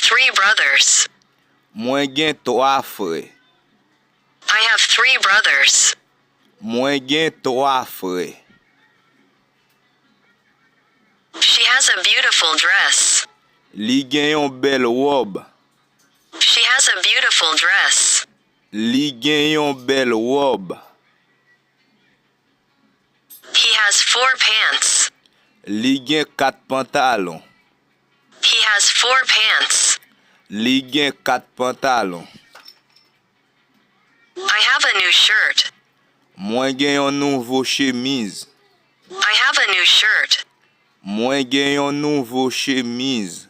three brothers. Mwen gen 3 frères. I have three brothers. Mwen gen 3 frères. She has a beautiful dress. Li gen yon bel robe. She has a beautiful dress. Li gen yon bel robe. He has 4 pants. Li gen 4 pantalon. He has 4 pants. Li gen 4 pantalon. I have a new shirt. Mwen gen yon nouvo chemise. I have a new shirt. Mwen gen yon nouvo chemise.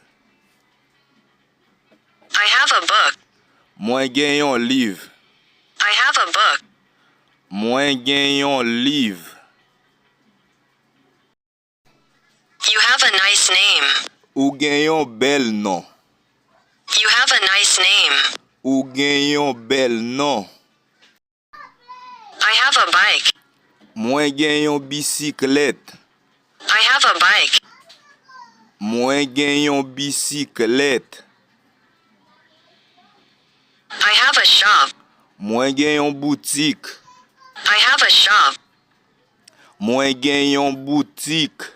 I have a book. Mwen gen yon livre. I have a book. Mwen gen yon livre. You have a nice name. Ou gen yon bel nom. You have a nice name. Ou gen yon bel nom. I have a bike. Mwen gen yon bisiklet. I have a bike. Mwen gen yon bisiklet. I have a shop. Mwen gen yon boutik. I have a shop. Mwen gen yon boutik.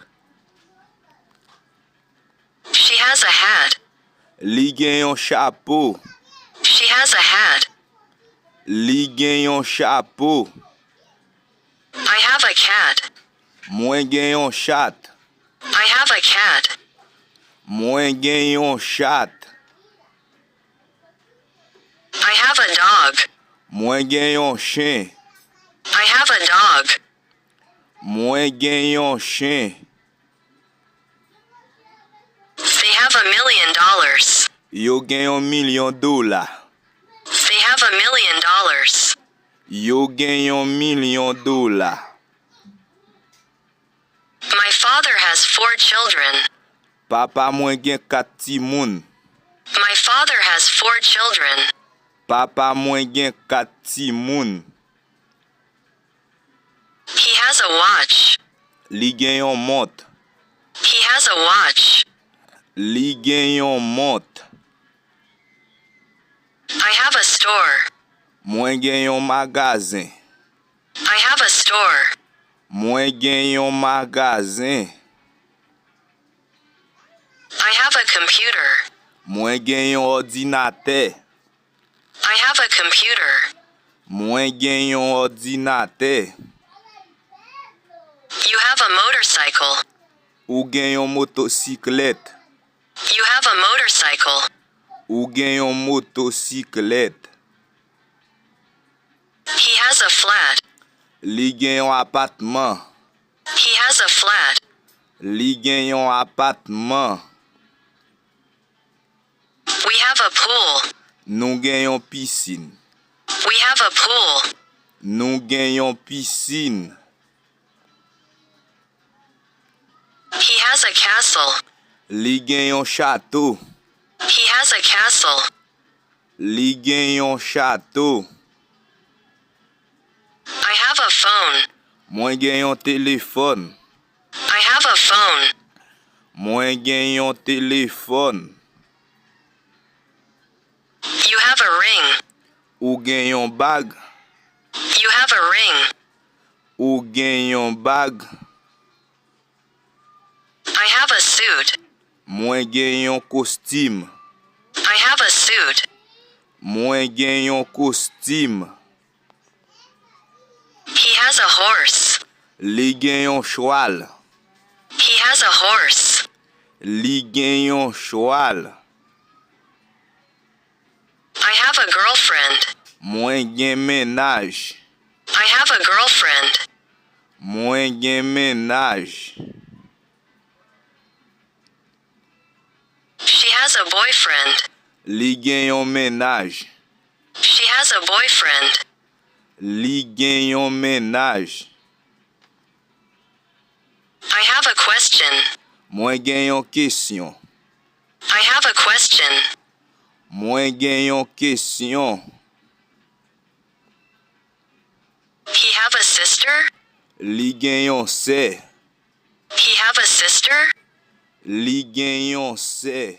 She has a hat. Li gen yon chapeau. She has a hat. Li gen yon chapeau. I have a cat. Mwen gen yon chat. I have a cat. Mwen gen yon chat. I have a dog. Mwen gen yon chien. I have a dog. Mwen gen yon chien. They have $1 million. Yo gen yon $1,000,000. They have $1 million. Yo gen yon $1,000,000. My father has 4 children. Papa mwen gen 4 ti moun. My father has 4 children. Papa mwen gen 4 ti moun. He has a watch. Li gen yon montre. He has a watch. Li gen yon montre. I have a store. Mwen gen yon magazin. I have a store. Mwen gen yon magazin. I have a computer. Mwen gen yon ordinateur. I have a computer. Mwen gen yon ordinateur. You have a motorcycle. Ou gen yon motosiklet. You have a motorcycle. Ou gen yon motosiklet. He has a flat. Li gen yon appartement. He has a flat. Li gen yon appartement. We have a pool. Nou gen yon piscine. We have a pool. Nou gen yon piscine. He has a castle. Li gen yon château. He has a castle. Li gen yon château. I have a phone. Mwen gen yon téléphone. I have a phone. Mwen gen yon téléphone. You have a ring. Ou gen yon bag. You have a ring. Ou gen yon bag. I have a suit. Mwen gen yon costume. I have a suit. Mwen gen yon costume. He has a horse. Li gen yon cheval. He has a horse. Li gen yon cheval. I have a girlfriend. Mwen gen ménage. I have a girlfriend. Mwen gen ménage. She has a boyfriend. Li gen yon ménage. She has a boyfriend. Li gen yon ménage. I have a question. Mwen gen yon question. I have a question. Mwen gen yon question. He have a sister? Li gen yon sè. He have a sister? Li gen yon sè.